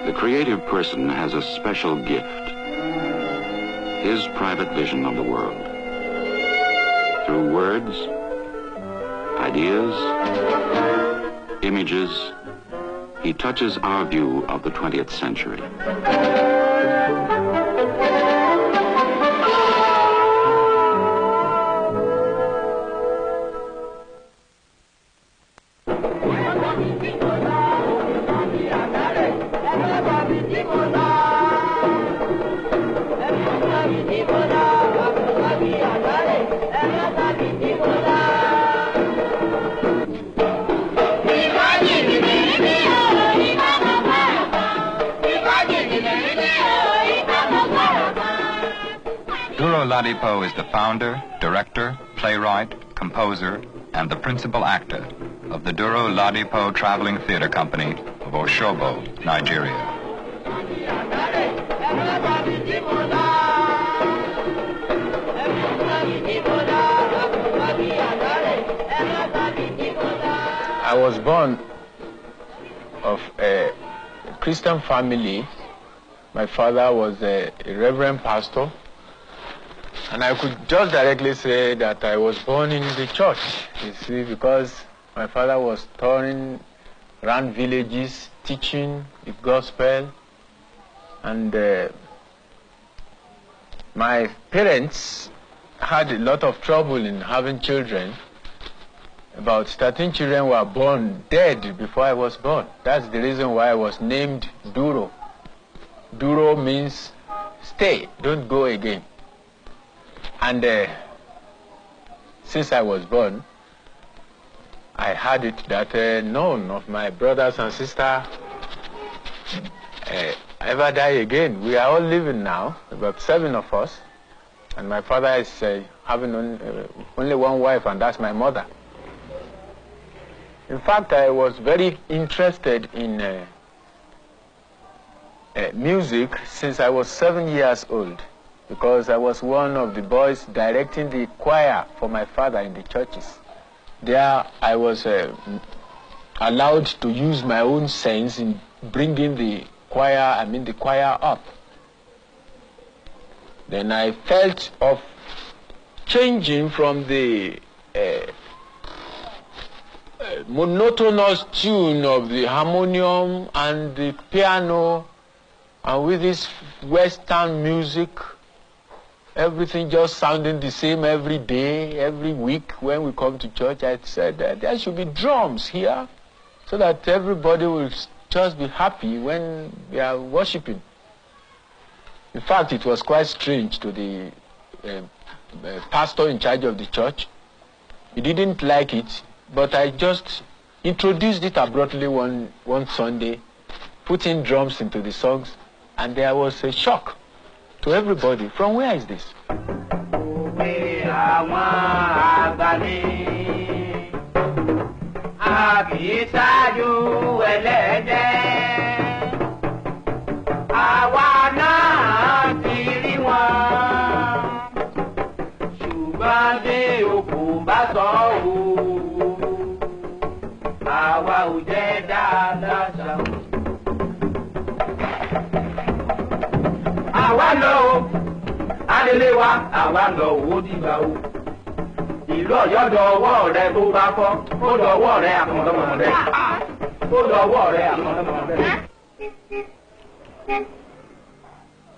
The creative person has a special gift, his private vision of the world. Through words, ideas, images, he touches our view of the 20th century. Duro Ladipo is the founder, director, playwright, composer, and the principal actor of the Duro Ladipo Traveling Theater Company of Osogbo, Nigeria. I was born of a Christian family. My father was a reverend pastor. And I could just directly say that I was born in the church, you see, because my father was touring around villages, teaching the gospel. And my parents had a lot of trouble in having children. About 13 children were born dead before I was born. That's the reason why I was named Duro. Duro means stay, don't go again. And since I was born, I had it that none of my brothers and sisters ever die again. We are all living now, about 7 of us. And my father is having only one wife, and that's my mother. In fact, I was very interested in music since I was 7 years old, because I was one of the boys directing the choir for my father in the churches. There I was allowed to use my own sense in bringing the choir up. Then I felt of changing from the monotonous tune of the harmonium and the piano, and with this Western music, everything just sounding the same every day, every week when we come to church. I said that there should be drums here so that everybody will just be happy when we are worshiping. In fact, it was quite strange to the pastor in charge of the church. He didn't like it, but I just introduced it abruptly one Sunday, putting drums into the songs, and there was a shock to everybody. From where is this?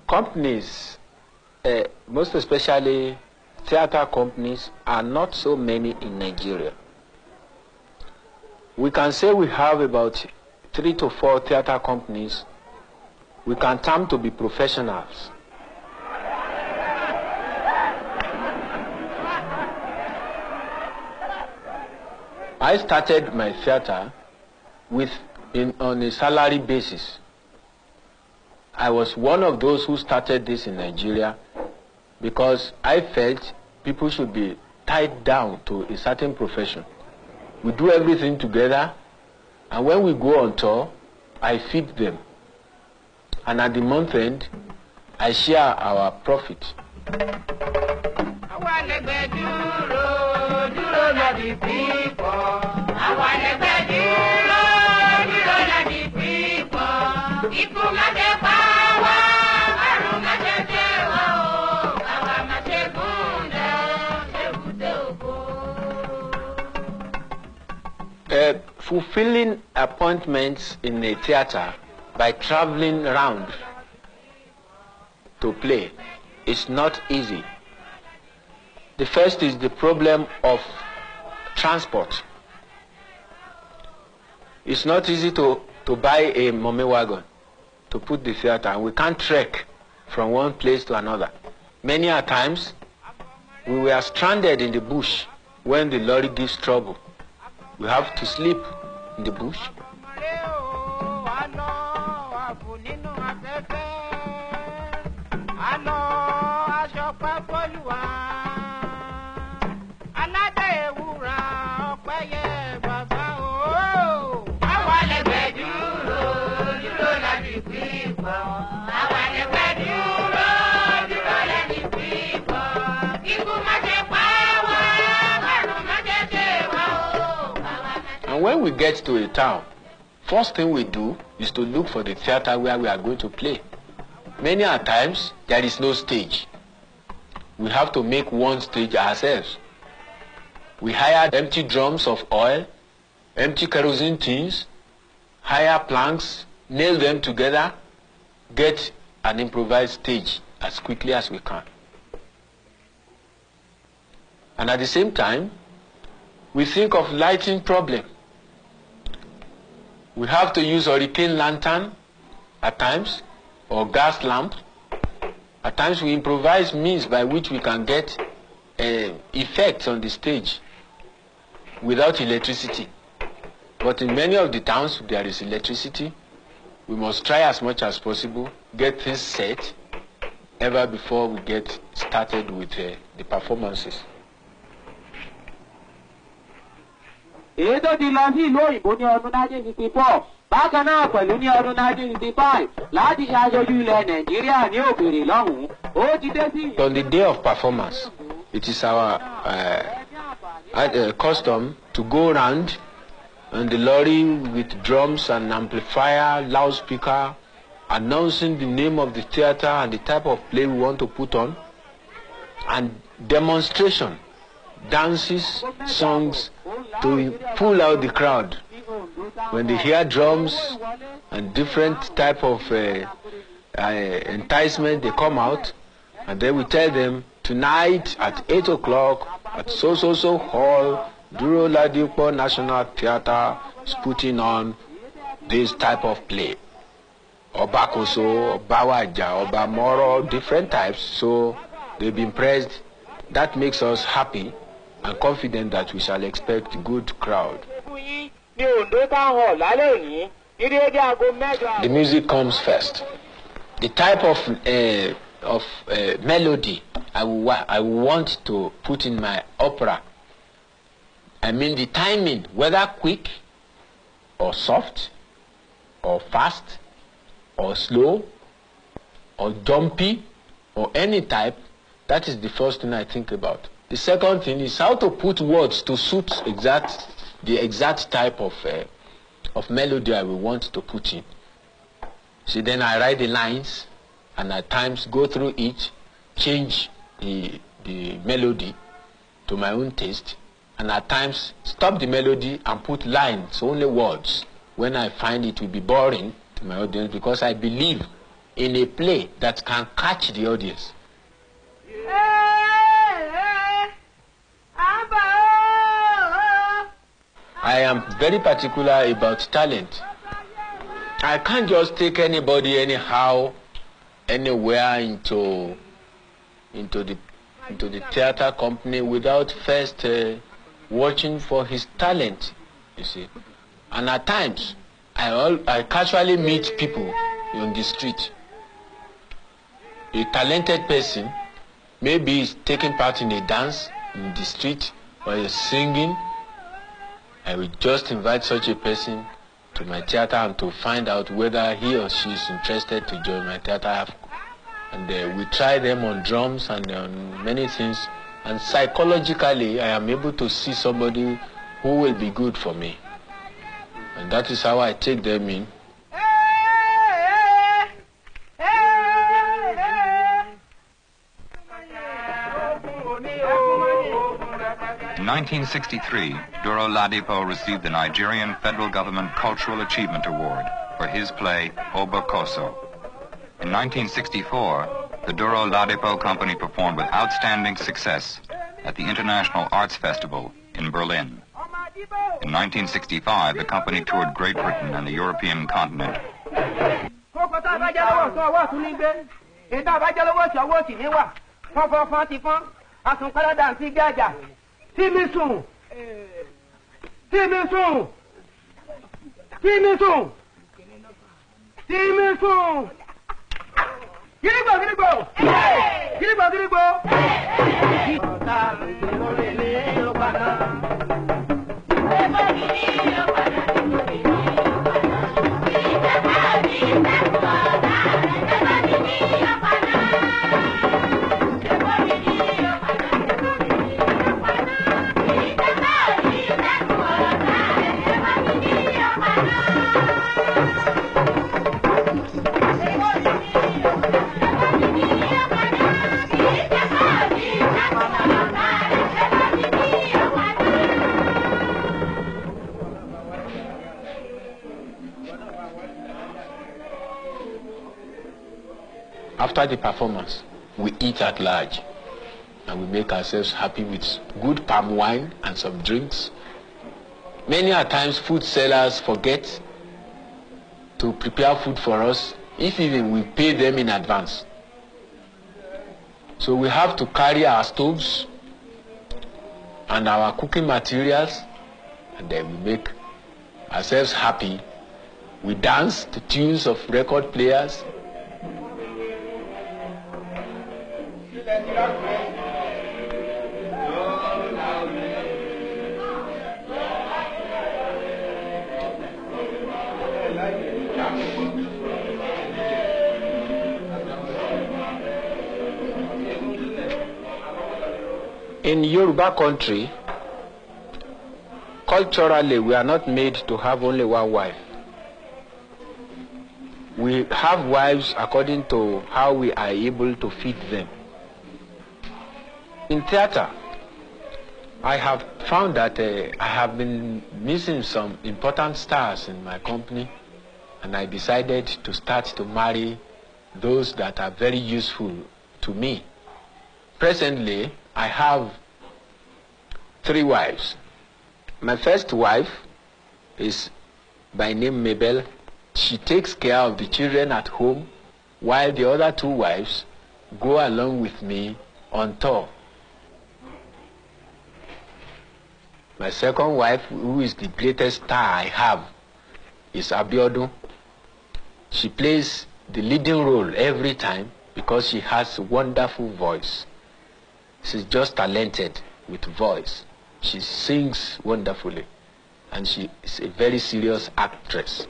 Companies, most especially theater companies, are not so many in Nigeria. We can say we have about 3 to 4 theater companies we can term to be professionals. I started my theater on a salary basis. I was one of those who started this in Nigeria because I felt people should be tied down to a certain profession. We do everything together, and when we go on tour, I feed them. And at the month end, I share our profit. fulfilling appointments in a theater by traveling around to play is not easy. The first is the problem of transport. It's not easy to buy a mummy wagon to put the theater, and we can't trek from one place to another. Many a times we were stranded in the bush when the lorry gives trouble. We have to sleep in the bush. And when we get to a town, first thing we do is to look for the theater where we are going to play. Many a times, there is no stage. We have to make one stage ourselves. We hire empty drums of oil, empty kerosene tins, hire planks, nail them together, get an improvised stage as quickly as we can. And at the same time, we think of lighting problem. We have to use hurricane lantern at times, or gas lamp. At times we improvise means by which we can get effects on the stage without electricity. But in many of the towns there is electricity. We must try as much as possible, get things set ever before we get started with the performances. Ètò ti lọ sí ìlú òyìnbó ní ọdún 1954 bákan náà pẹ̀lú ní ọdún 1955 láti ṣe aṣojú ilẹ̀ Nàìjíríà ní òkèèrè lọ́hùn-ún ó ti dé sí. On the day of performance, it is our custom to go around on the lorry with drums and amplifier, loudspeaker, announcing the name of the theater and the type of play we want to put on, and demonstration, dances, songs, to pull out the crowd. When they hear drums and different type of enticement, they come out, and then we tell them, tonight at 8 o'clock at so hall, Duro Ladipo National Theatre is putting on this type of play. Oba Koso, Oba Waja, Oba Moro, different types. So they've been praised. That makes us happy and confident that we shall expect a good crowd. The music comes first. The type of melody I want to put in my opera. I mean the timing, whether quick or soft or fast or slow or jumpy or any type. That is the first thing I think about. The second thing is how to put words to suit the exact type of melody I will want to put in. See, then I write the lines and at times go through it, change the melody to my own taste, and at times stop the melody and put lines, only words, when I find it will be boring to my audience, because I believe in a play that can catch the audience. I am very particular about talent. I can't just take anybody anyhow, anywhere into the theater company without first watching for his talent, you see. And at times, I casually meet people on the street. A talented person, maybe he's taking part in a dance in the street or is singing. I will just invite such a person to my theater and to find out whether he or she is interested to join my theater. And we try them on drums and on many things. And psychologically, I am able to see somebody who will be good for me. And that is how I take them in. 1963, Duro Ladipo received the Nigerian Federal Government Cultural Achievement Award for his play Obakoso. In 1964, the Duro Ladipo Company performed with outstanding success at the International Arts Festival in Berlin. In 1965, the company toured Great Britain and the European continent. After the performance, we eat at large and we make ourselves happy with good palm wine and some drinks. Many a times food sellers forget to prepare food for us, if even we pay them in advance. So we have to carry our stoves and our cooking materials, and then we make ourselves happy. We dance to tunes of record players. In Yoruba country, culturally, we are not made to have only one wife. We have wives according to how we are able to feed them. In theater, I have found that I have been missing some important stars in my company, and I decided to start to marry those that are very useful to me. Presently, I have 3 wives. My first wife is by name Mabel. She takes care of the children at home, while the other 2 wives go along with me on tour. My second wife, who is the greatest star I have, is Abiodun. She plays the leading role every time because she has a wonderful voice. She's just talented with voice. She sings wonderfully, and she is a very serious actress.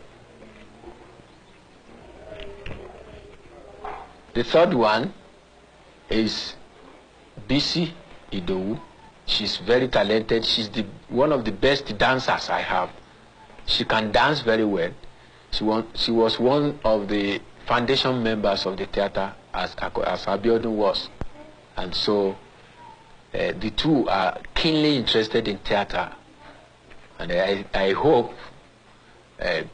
The third one is Bisi Idowu. She's very talented. She's one of the best dancers I have. She can dance very well. She was one of the foundation members of the theater as Abiodun was. And so the 2 are keenly interested in theater. And I hope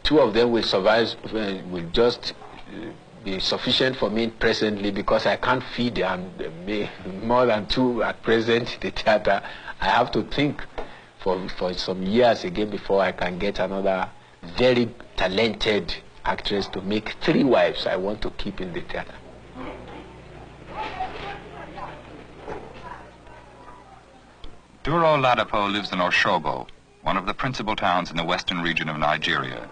2 of them will survive, will just be sufficient for me presently, because I can't feed more than 2 at present the theater. I have to think for some years again before I can get another very talented actress to make 3 wives I want to keep in the theater. Duro Ladipo lives in Oshobo, one of the principal towns in the western region of Nigeria.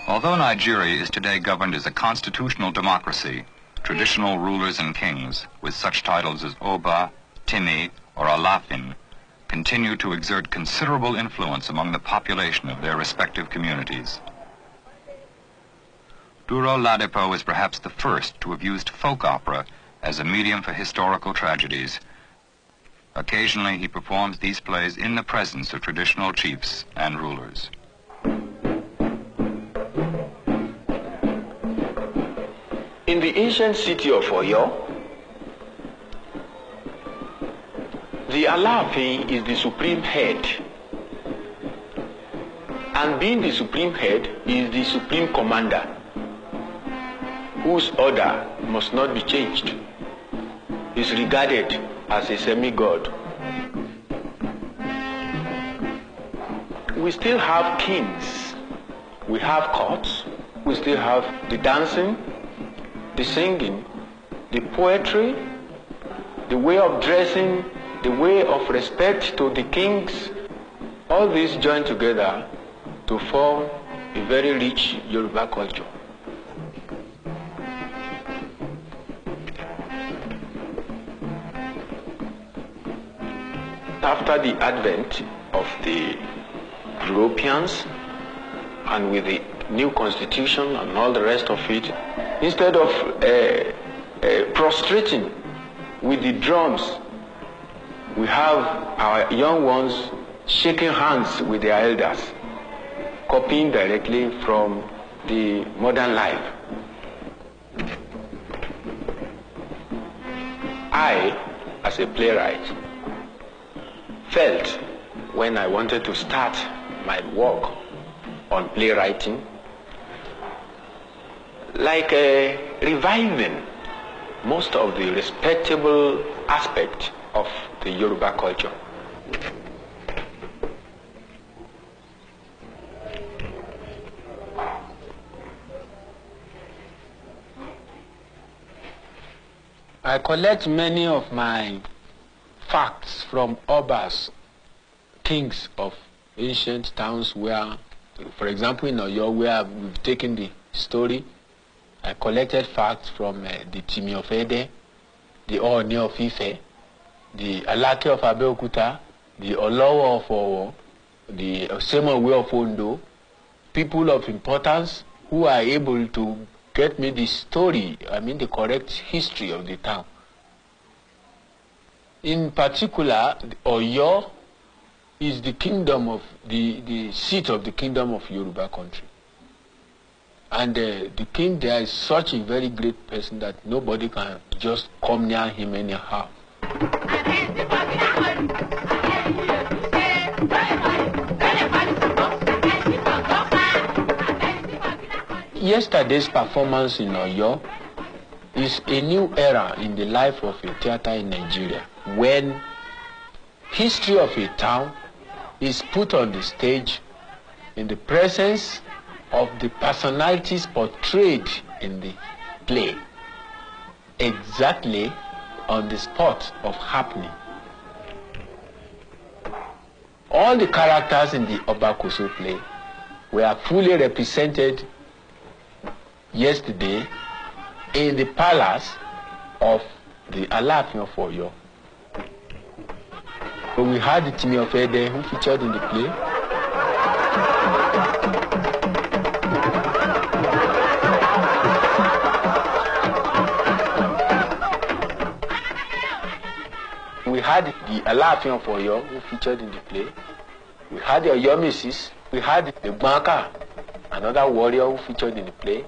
Although Nigeria is today governed as a constitutional democracy, traditional rulers and kings, with such titles as Oba, Timi, or Alafin, continue to exert considerable influence among the population of their respective communities. Duro Ladipo is perhaps the first to have used folk opera as a medium for historical tragedies. Occasionally, he performs these plays in the presence of traditional chiefs and rulers. In the ancient city of Oyo, the Alaafin is the supreme head. And being the supreme head is the supreme commander, whose order must not be changed. He is regarded as a semi-god. We still have kings. We have courts. We still have the dancing, the singing, the poetry, the way of dressing, the way of respect to the kings. All these join together to form a very rich Yoruba culture. After the advent of the Europeans and with the new constitution and all the rest of it, instead of prostrating with the drums, we have our young ones shaking hands with their elders, copying directly from the modern life. I, as a playwright, felt when I wanted to start my work on playwriting like reviving most of the respectable aspect of the Yoruba culture. I collect many of my facts from Obas, kings of ancient towns where, for example, in Oyo, where we've taken the story, I collected facts from the Timi of Ede, the Ooni of Ife, the Alake of Abeokuta, the Olowo of Owo, the Osemowe of Ondo, people of importance who are able to get me the story, the correct history of the town. In particular, Oyo is the kingdom of the seat of the kingdom of Yoruba country. And the king there is such a very great person that nobody can just come near him anyhow. Yesterday's performance in Oyo is a new era in the life of a theater in Nigeria, when history of a town is put on the stage in the presence of the personalities portrayed in the play, exactly on the spot of happening. All the characters in the Obakoso play were fully represented yesterday in the palace of the Alaafin of Oyo. So we had the Timi of Ede who featured in the play. We had the Alaafin of Oyo who featured in the play. We had the Oyomesis. We had the Gbanka, another warrior who featured in the play.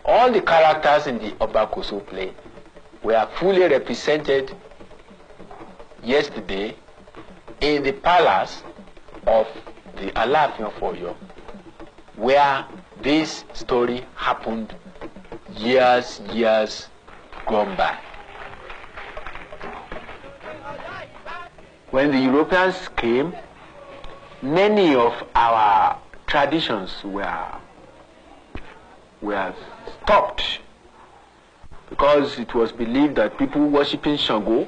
All the characters in the Obakoso play were fully represented yesterday in the palace of the Alaafin of Oyo, where this story happened years gone by. When the Europeans came, many of our traditions were stopped because it was believed that people worshipping Shango,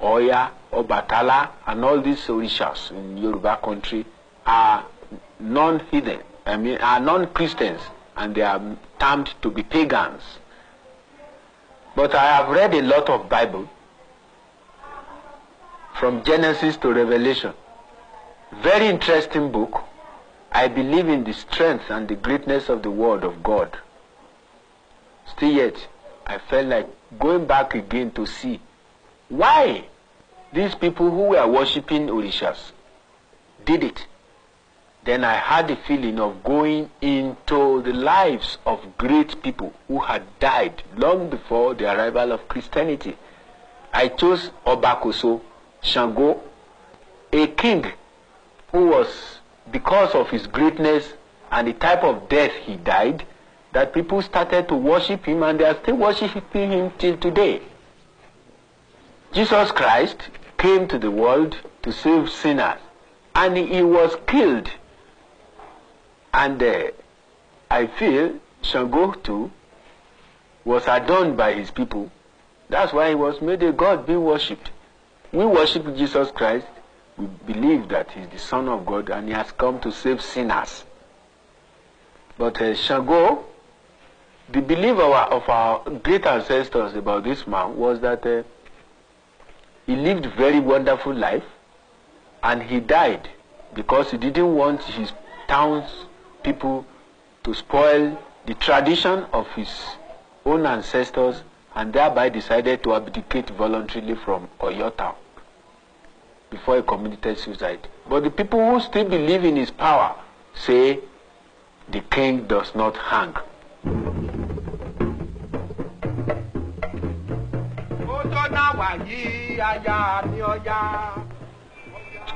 Oya, Obatala, and all these orishas in Yoruba country are non-heathen, are non-Christians, and they are termed to be pagans. But I have read a lot of Bible, from Genesis to Revelation. Very interesting book. I believe in the strength and the greatness of the Word of God. Still yet, I felt like going back again to see why these people who were worshipping orishas did it. Then I had the feeling of going into the lives of great people who had died long before the arrival of Christianity. I chose Obakoso, Shango, a king who was, because of his greatness and the type of death he died, that people started to worship him, and they are still worshiping him till today. Jesus Christ came to the world to save sinners, and he was killed. And I feel Shango too was adorned by his people. That's why he was made a god being worshipped. We worship Jesus Christ. We believe that he's the Son of God and he has come to save sinners. But Shango, the belief of our great ancestors about this man was that he lived a very wonderful life, and he died because he didn't want his town's people to spoil the tradition of his own ancestors, and thereby decided to abdicate voluntarily from Oyo town before he committed suicide. But the people who still believe in his power say the king does not hang.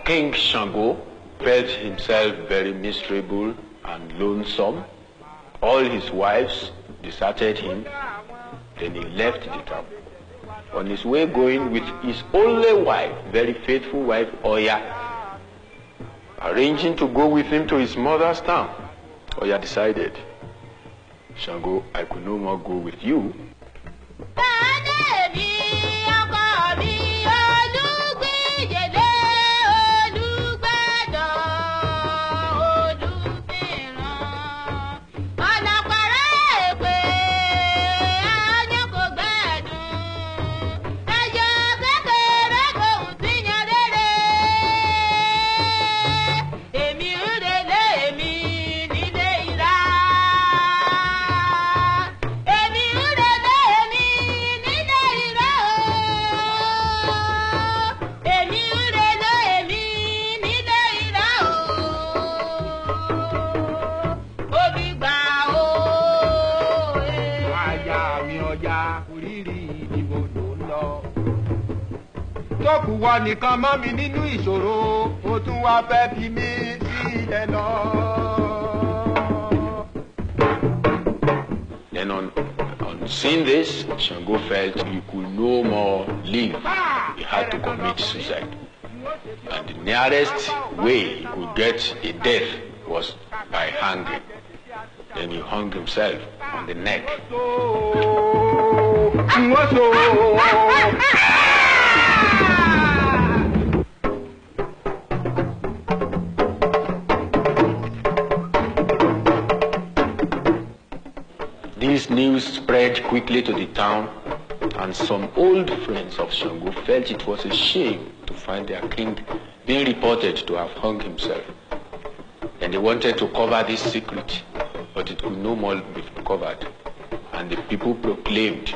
King Shango felt himself very miserable and lonesome. All his wives deserted him. Then he left the town. On his way going with his only wife, very faithful wife, Oya, arranging to go with him to his mother's town. Oya decided, Shango, I could no more go with you. Nìkan mọ́ mi nínú ìṣòro, ó tún wá fẹ́ fi mí sílẹ̀ lọ. Then on seeing this, Shango felt he could no more live. He had to commit suicide. And the nearest way he could get a death was by hanging. Then he hung himself on the neck. This news spread quickly to the town, and some old friends of Shango felt it was a shame to find their king being reported to have hung himself. And they wanted to cover this secret, but it could no more be covered. And the people proclaimed,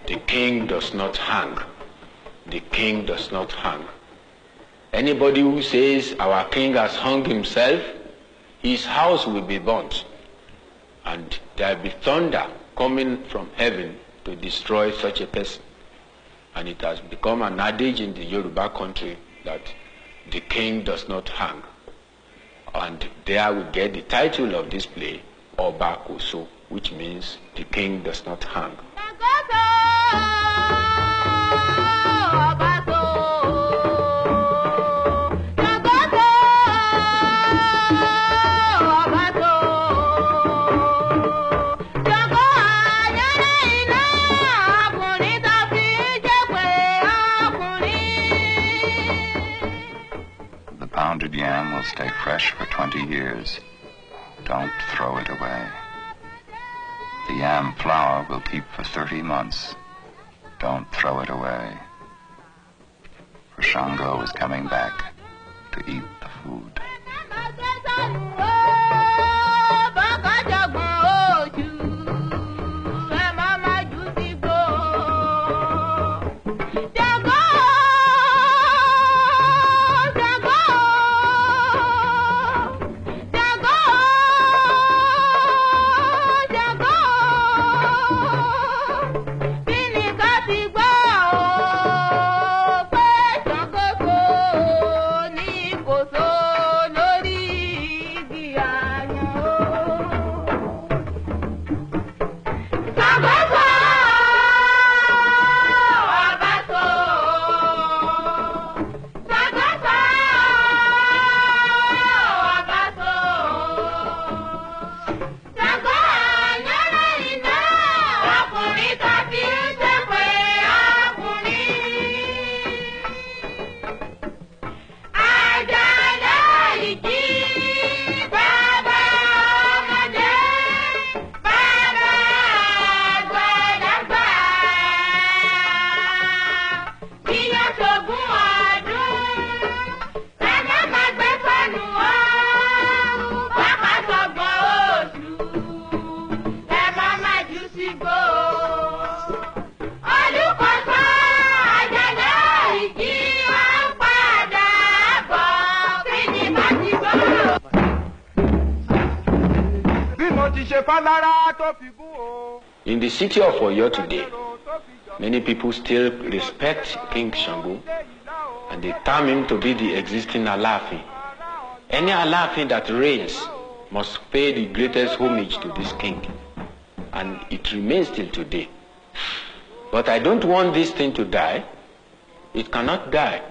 the king does not hang. The king does not hang. Anybody who says our king has hung himself, his house will be burnt. And there will be thunder coming from heaven to destroy such a person. And it has become an adage in the Yoruba country that the king does not hang. And there we get the title of this play, Oba Koso, which means the king does not hang. Pounded yam will stay fresh for 20 years. Don't throw it away. The yam flour will keep for 30 months. Don't throw it away. For Shango is coming back to eat the food. ti ṣe fálára tó fi gún o. In the city of Oyo today, many people still respect King Shango and they term him to be the existing Alaafin. Any Alaafin that reigns must pay the greatest homage to this king, and it remains till today. But I don't want this thing to die. It cannot die.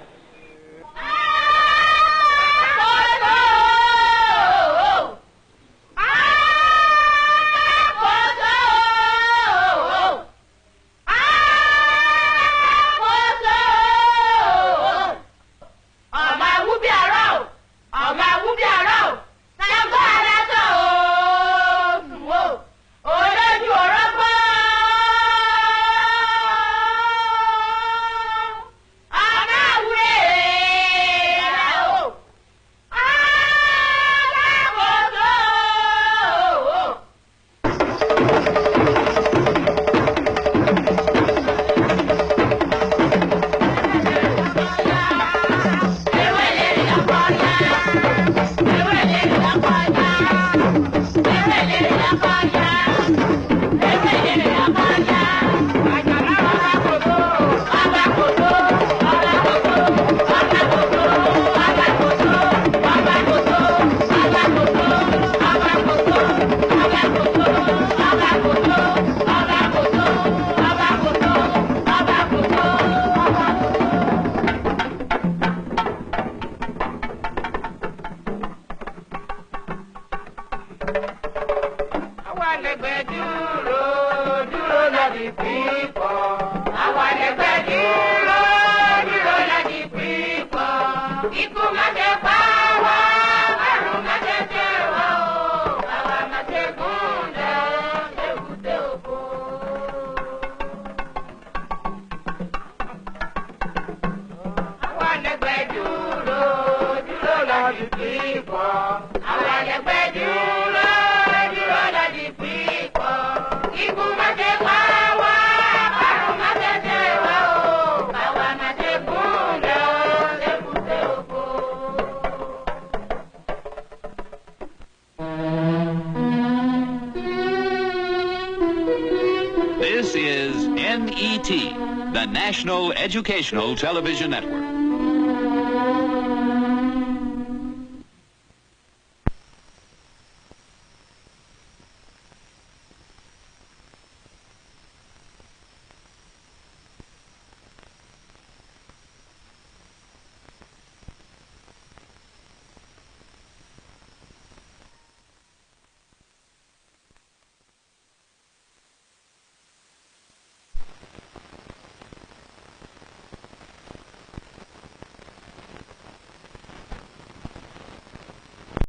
This is NET, the National Educational Television Network.